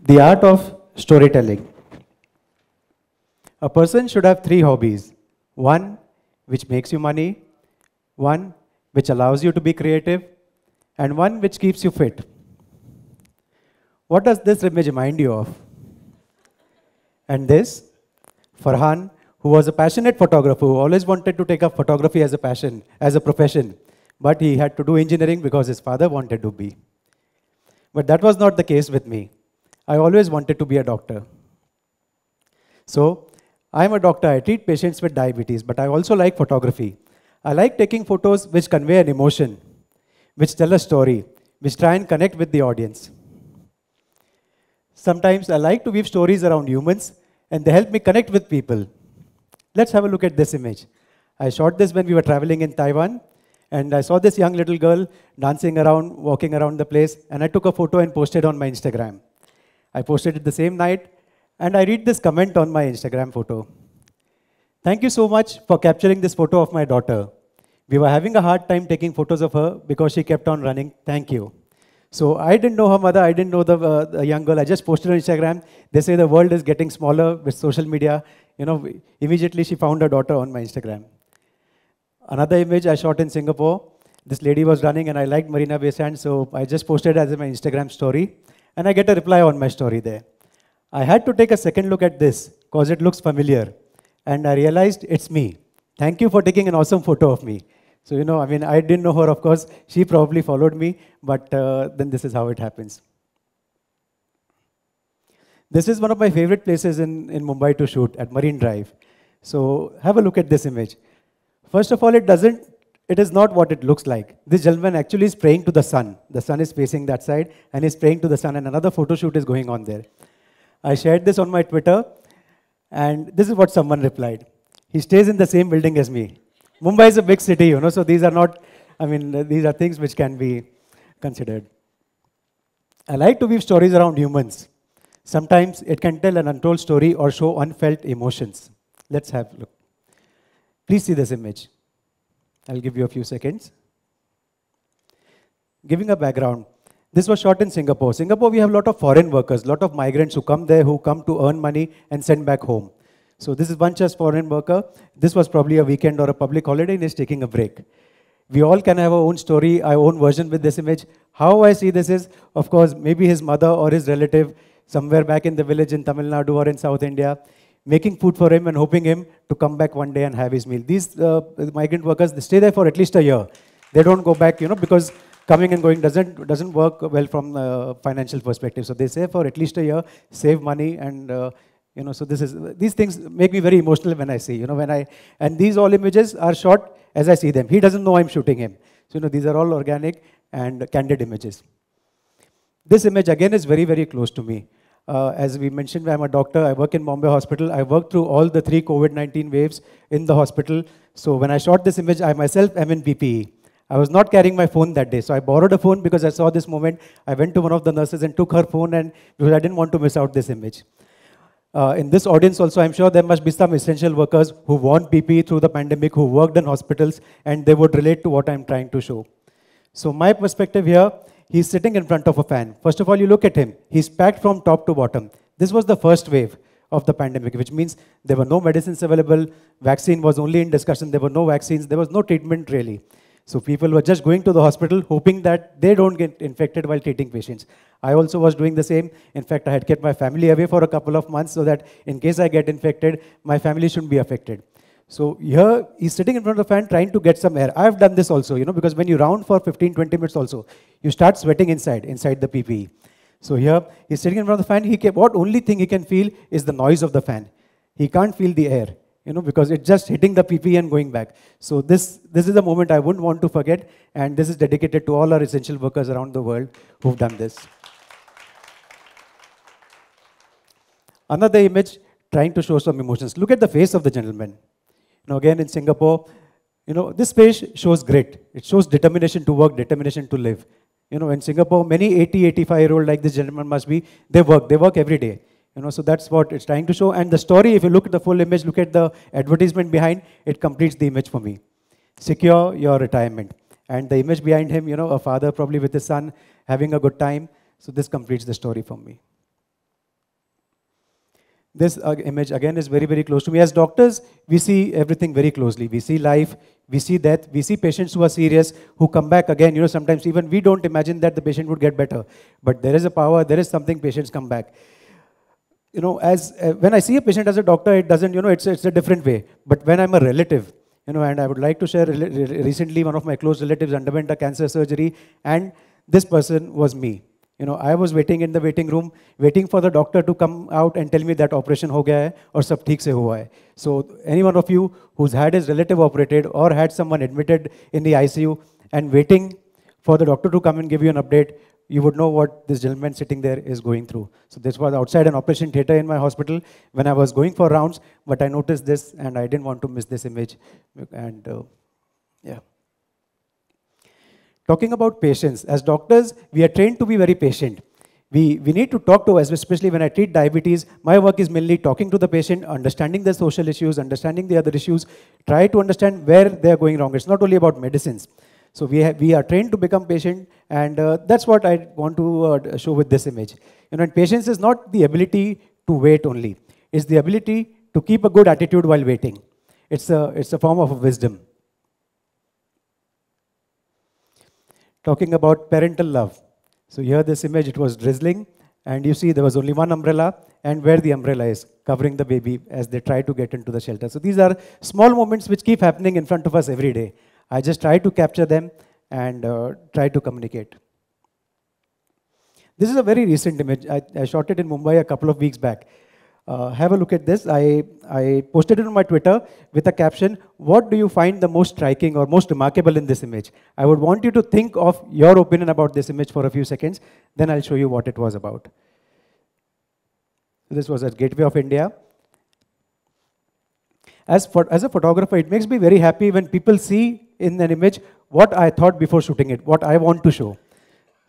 The art of storytelling. A person should have 3 hobbies. One which makes you money, one which allows you to be creative, and one which keeps you fit. What does this image remind you of? And this, Farhan, who was a passionate photographer, who always wanted to take up photography as a passion, as a profession, but he had to do engineering because his father wanted to be. But that was not the case with me. I always wanted to be a doctor. So, I'm a doctor, I treat patients with diabetes, but I also like photography. I like taking photos which convey an emotion, which tell a story, which try and connect with the audience. Sometimes I like to weave stories around humans, and they help me connect with people. Let's have a look at this image. I shot this when we were traveling in Taiwan, and I saw this young little girl dancing around, walking around the place, and I took a photo and posted on my Instagram. I posted it the same night, and I read this comment on my Instagram photo. Thank you so much for capturing this photo of my daughter. We were having a hard time taking photos of her because she kept on running. Thank you. So I didn't know her mother, I didn't know the young girl. I just posted on Instagram. They say the world is getting smaller with social media. Immediately she found her daughter on my Instagram. Another image I shot in Singapore. This lady was running and I liked Marina Bay Sands, so I just posted it as my Instagram story. And I get a reply on my story there. I had to take a second look at this because it looks familiar. And I realized it's me. Thank you for taking an awesome photo of me. So, I didn't know her, of course. She probably followed me, but then this is how it happens. This is one of my favorite places in Mumbai to shoot, at Marine Drive. So have a look at this image. First of all, it is not what it looks like. This gentleman actually is praying to the sun. The sun is facing that side, and he's praying to the sun, and another photo shoot is going on there. I shared this on my Twitter, and this is what someone replied. He stays in the same building as me. Mumbai is a big city, so these are not, these are things which can be considered. I like to weave stories around humans. Sometimes it can tell an untold story or show unfelt emotions. Let's have a look. Please see this image. I'll give you a few seconds. Giving a background. This was shot in Singapore. Singapore, we have a lot of foreign workers, a lot of migrants who come there, who come to earn money and send back home. So this is one just foreign worker. This was probably a weekend or a public holiday and he's taking a break. We all can have our own story, our own version with this image. How I see this is, of course, maybe his mother or his relative somewhere back in the village in Tamil Nadu or in South India, making food for him and hoping him to come back one day and have his meal. These migrant workers, they stay there for at least a year. They don't go back, because coming and going doesn't work well from a financial perspective. So they stay for at least a year, save money, and so these things make me very emotional when I see, and these all images are shot as I see them. He doesn't know I'm shooting him. So, these are all organic and candid images. This image again is very, very close to me. As we mentioned, I'm a doctor. I work in Bombay Hospital. I worked through all the 3 COVID-19 waves in the hospital. So when I shot this image, I myself am in PPE. I was not carrying my phone that day. So I borrowed a phone because I saw this moment. I went to one of the nurses and took her phone because I didn't want to miss out this image. In this audience also, I'm sure there must be some essential workers who want PPE through the pandemic, who worked in hospitals, and they would relate to what I'm trying to show. So my perspective here, he's sitting in front of a fan. First of all, you look at him. He's packed from top to bottom. This was the first wave of the pandemic, which means there were no medicines available. Vaccine was only in discussion. There were no vaccines. There was no treatment really. So people were just going to the hospital hoping that they don't get infected while treating patients. I also was doing the same. In fact, I had kept my family away for a couple of months so that in case I get infected, my family shouldn't be affected. So here, he's sitting in front of the fan trying to get some air. I've done this also, because when you round for 15, 20 minutes also, you start sweating inside the PPE. So here, he's sitting in front of the fan. What only thing he can feel is the noise of the fan. He can't feel the air, because it's just hitting the PPE and going back. So this is a moment I wouldn't want to forget, and this is dedicated to all our essential workers around the world who've done this. Another image trying to show some emotions. Look at the face of the gentleman. Again in Singapore, this face shows grit. It shows determination to work, determination to live. In Singapore, many 80, 85-year-old like this gentleman must be, they work every day. So that's what it's trying to show. And the story, if you look at the full image, look at the advertisement behind, it completes the image for me. Secure your retirement. And the image behind him, a father probably with his son having a good time. So this completes the story for me. This image again is very, very close to me. As doctors, we see everything very closely. We see life, we see death, we see patients who are serious, who come back again. Sometimes even we don't imagine that the patient would get better. But there is a power, there is something, patients come back. When I see a patient as a doctor, it doesn't, it's a different way. But when I'm a relative, and I would like to share, recently one of my close relatives underwent a cancer surgery, and this person was me. I was waiting in the waiting room, waiting for the doctor to come out and tell me that operation ho gaya hai or sab theek se hua hai. So any one of you who's had his relative operated or had someone admitted in the ICU and waiting for the doctor to come and give you an update, you would know what this gentleman sitting there is going through. So this was outside an operation theater in my hospital when I was going for rounds, but I noticed this and I didn't want to miss this image. And yeah. Talking about patience, as doctors, we are trained to be very patient. We need to talk to us, especially when I treat diabetes. My work is mainly talking to the patient, understanding the social issues, understanding the other issues, try to understand where they are going wrong. It's not only about medicines. So we are trained to become patient, and that's what I want to show with this image. And patience is not the ability to wait only. It's the ability to keep a good attitude while waiting. It's a form of wisdom. Talking about parental love. So here this image, it was drizzling, and you see there was only one umbrella, and where the umbrella is, covering the baby as they try to get into the shelter. So these are small moments which keep happening in front of us every day. I just try to capture them and try to communicate. This is a very recent image. I shot it in Mumbai a couple of weeks back. Have a look at this. I posted it on my Twitter with a caption, "What do you find the most striking or most remarkable in this image?" I would want you to think of your opinion about this image for a few seconds, then I'll show you what it was about. This was at Gateway of India. As a photographer, it makes me very happy when people see in an image what I thought before shooting it, what I want to show.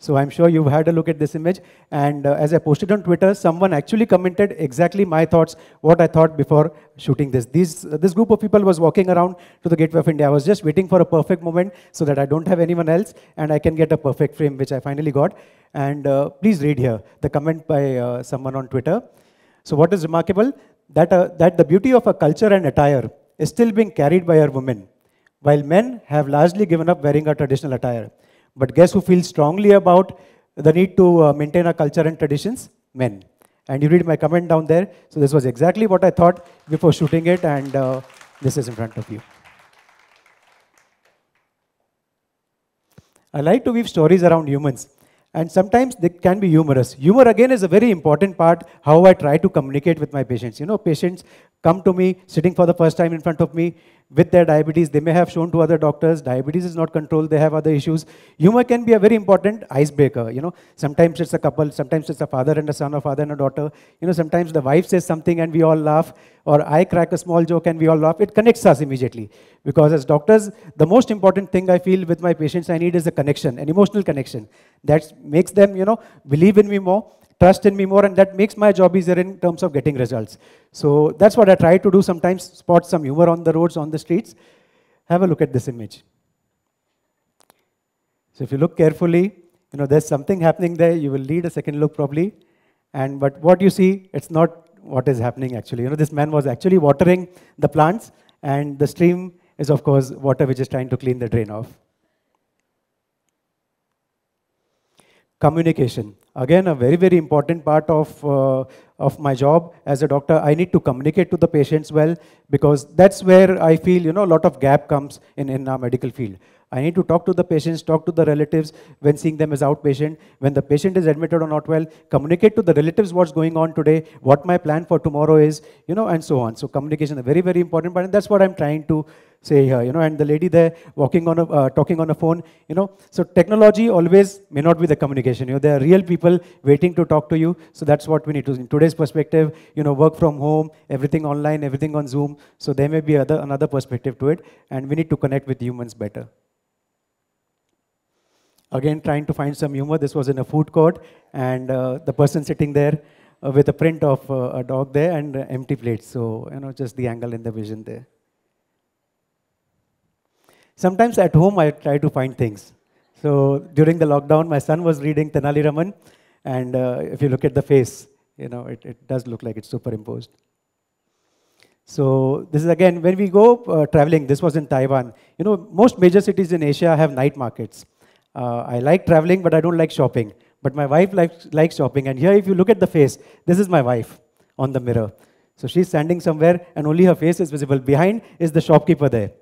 So I'm sure you've had a look at this image, and as I posted on Twitter, someone actually commented exactly my thoughts, what I thought before shooting this. This group of people was walking around to the Gateway of India. I was just waiting for a perfect moment so that I don't have anyone else, and I can get a perfect frame, which I finally got. And please read here the comment by someone on Twitter. So what is remarkable? That the beauty of a culture and attire is still being carried by our women, while men have largely given up wearing our traditional attire. But guess who feels strongly about the need to maintain our culture and traditions? Men. And you read my comment down there. So this was exactly what I thought before shooting it, and this is in front of you. I like to weave stories around humans. And sometimes they can be humorous. Humor, again, is a very important part how I try to communicate with my patients. Patients come to me sitting for the first time in front of me with their diabetes. They may have shown to other doctors. Diabetes is not controlled. They have other issues. Humor can be a very important icebreaker. Sometimes it's a couple. Sometimes it's a father and a son or father and a daughter. Sometimes the wife says something and we all laugh. Or I crack a small joke and we all laugh. It connects us immediately. Because as doctors, the most important thing I feel with my patients I need is a connection, an emotional connection. That makes them, believe in me more, trust in me more, and that makes my job easier in terms of getting results. So that's what I try to do sometimes, spot some humor on the roads, on the streets. Have a look at this image. So if you look carefully, there's something happening there. You will need a second look probably. But what you see, it's not what is happening actually. This man was actually watering the plants, and the stream is, of course, water which is trying to clean the drain off. Communication. Again, a very, very important part of my job as a doctor. I need to communicate to the patients well, because that's where I feel, a lot of gap comes in our medical field. I need to talk to the patients, talk to the relatives when seeing them as outpatient. When the patient is admitted or not well, communicate to the relatives what's going on today, what my plan for tomorrow is, and so on. So communication is a very, very important part, and that's what I'm trying to say here, and the lady there talking on a phone, So technology always may not be the communication. There are real people waiting to talk to you. So that's what we need to, in today's perspective, work from home, everything online, everything on Zoom. So there may be another perspective to it, and we need to connect with humans better. Again, trying to find some humor. This was in a food court, and the person sitting there with a print of a dog there and empty plates. So, just the angle and the vision there. Sometimes at home, I try to find things. So during the lockdown, my son was reading Tenali Raman, and if you look at the face, it does look like it's superimposed. So this is again, when we go traveling, this was in Taiwan. Most major cities in Asia have night markets. I like traveling, but I don't like shopping. But my wife likes shopping. And here, if you look at the face, this is my wife on the mirror. So she's standing somewhere, and only her face is visible. Behind is the shopkeeper there.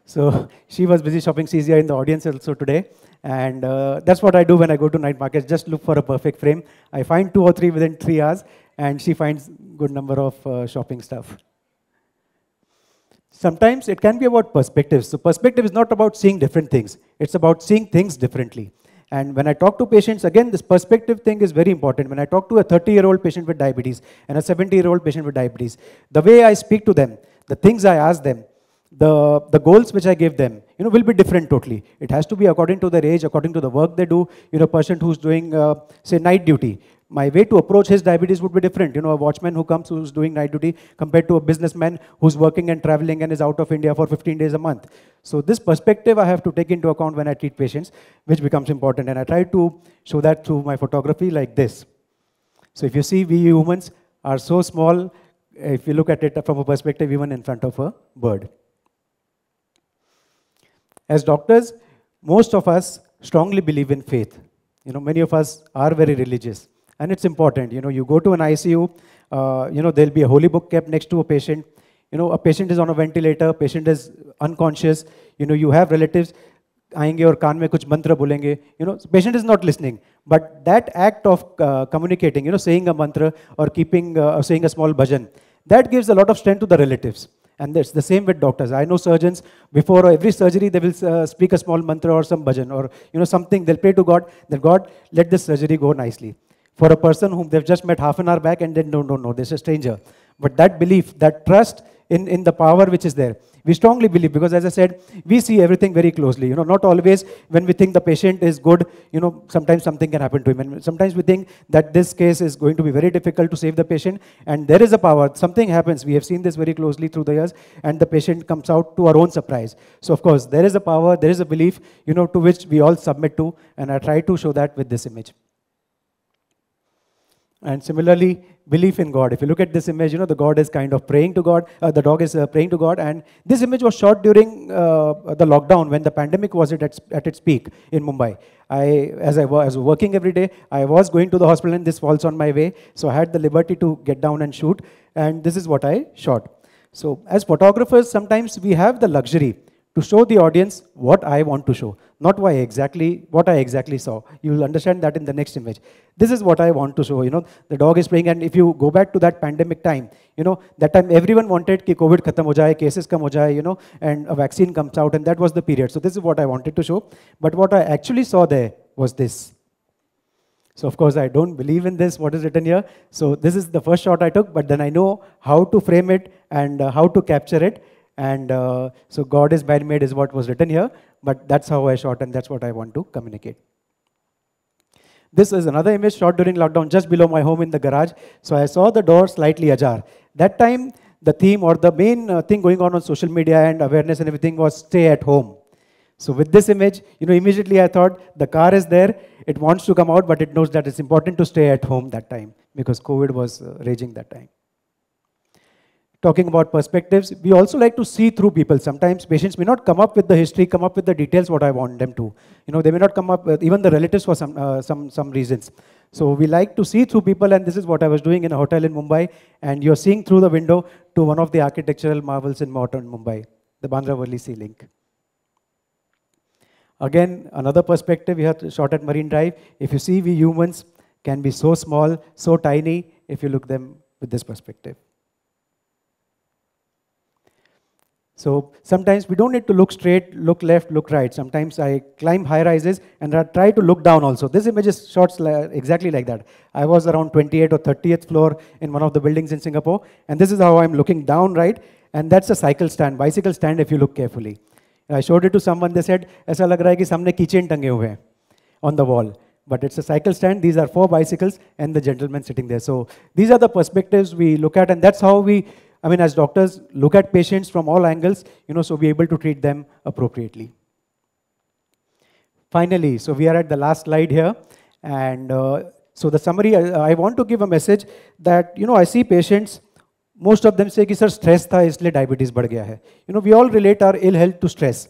So she was busy shopping. She's here in the audience also today. And that's what I do when I go to night markets, just look for a perfect frame. I find 2 or 3 within 3 hours, and she finds good number of shopping stuff. Sometimes it can be about perspectives. So perspective is not about seeing different things. It's about seeing things differently. And when I talk to patients, again, this perspective thing is very important. When I talk to a 30-year-old patient with diabetes and a 70-year-old patient with diabetes, the way I speak to them, the things I ask them, the goals which I give them, will be different totally. It has to be according to their age, according to the work they do. A person who's doing, say, night duty, my way to approach his diabetes would be different. A watchman who comes who's doing night duty compared to a businessman who's working and traveling and is out of India for 15 days a month. So this perspective I have to take into account when I treat patients, which becomes important. And I try to show that through my photography like this. So if you see, we humans are so small, if you look at it from a perspective even in front of a bird. As doctors, most of us strongly believe in faith. Many of us are very religious. And it's important. You go to an ICU, there'll be a holy book kept next to a patient. A patient is on a ventilator, patient is unconscious. You have relatives, आएंगे और कान में कुछ मंत्र बोलेंगे. Patient is not listening. But that act of communicating, saying a mantra or saying a small bhajan, that gives a lot of strength to the relatives. And that's the same with doctors. I know surgeons, before every surgery, they will speak a small mantra or some bhajan or something. They'll pray to God that God, let this surgery go nicely. For a person whom they've just met half an hour back and then, no, this is a stranger. But that belief, that trust in the power which is there, we strongly believe, because as I said, we see everything very closely. Not always when we think the patient is good, sometimes something can happen to him. And sometimes we think that this case is going to be very difficult to save the patient, and there is a power. Something happens. We have seen this very closely through the years, and the patient comes out to our own surprise. So of course, there is a power, there is a belief, to which we all submit to, and I try to show that with this image. And similarly, belief in God. If you look at this image, the God is kind of praying to God. The dog is praying to God. And this image was shot during the lockdown when the pandemic was at its peak in Mumbai. As I was working every day, I was going to the hospital and this falls on my way. So I had the liberty to get down and shoot. And this is what I shot. So as photographers, sometimes we have the luxury to show the audience what I want to show, not what I exactly saw. You will understand that in the next image. This is what I want to show. The dog is praying, and if you go back to that pandemic time, that time everyone wanted that COVID khatam ho jaye, cases come ho jaye, and a vaccine comes out, and that was the period. So this is what I wanted to show. But what I actually saw there was this. So of course, I don't believe in this, what is written here. So this is the first shot I took, but then I know how to frame it and how to capture it. And so God is man-made is what was written here, but that's how I shot and that's what I want to communicate. This is another image shot during lockdown just below my home in the garage. So I saw the door slightly ajar. That time, the theme or the main thing going on social media and awareness and everything was stay at home. So with this image, immediately I thought the car is there, it wants to come out, but it knows that it's important to stay at home that time because COVID was raging that time. Talking about perspectives, we also like to see through people. Sometimes patients may not come up with the history, come up with the details what I want them to. They may not come up with even the relatives for some reasons. So we like to see through people, and this is what I was doing in a hotel in Mumbai. And you're seeing through the window to one of the architectural marvels in modern Mumbai, the Bandra Worli Sea Link. Again, another perspective we have shot at Marine Drive. If you see, we humans can be so small, so tiny, if you look them with this perspective. So sometimes we don't need to look straight, look left, look right. Sometimes I climb high rises and I try to look down also. This image is shot exactly like that. I was around 28th or 30th floor in one of the buildings in Singapore, and this is how I'm looking down, right? And that's a cycle stand, bicycle stand if you look carefully. I showed it to someone, they said, ऐसा लग रहा है कि सामने keychain टंगे हुए हैं on the wall. But it's a cycle stand, these are 4 bicycles and the gentleman sitting there. So these are the perspectives we look at, and that's how we I mean, as doctors, look at patients from all angles, so be able to treat them appropriately. Finally, so we are at the last slide here, and so the summary, I want to give a message that, I see patients, most of them say कि sir stress था इसलिए diabetes बढ़ गया है. We all relate our ill health to stress.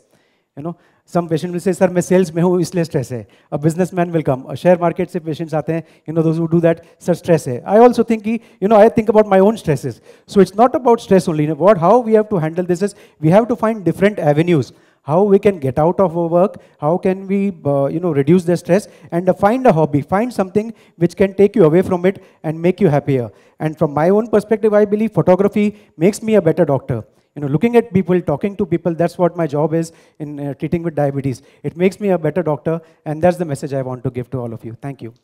Some patient will say sir मैं sales में हूँ इसलिए stress है. A businessman will come. A share market से patients आते हैं. Those who do that, sir stress है. I also think कि I think about my own stresses. So it's not about stress only. How we have to handle this is we have to find different avenues. How we can get out of our work, how can we reduce the stress, and find a hobby, find something which can take you away from it and make you happier. And from my own perspective, I believe photography makes me a better doctor. Looking at people, talking to people, that's what my job is in treating with diabetes. It makes me a better doctor, and that's the message I want to give to all of you. Thank you.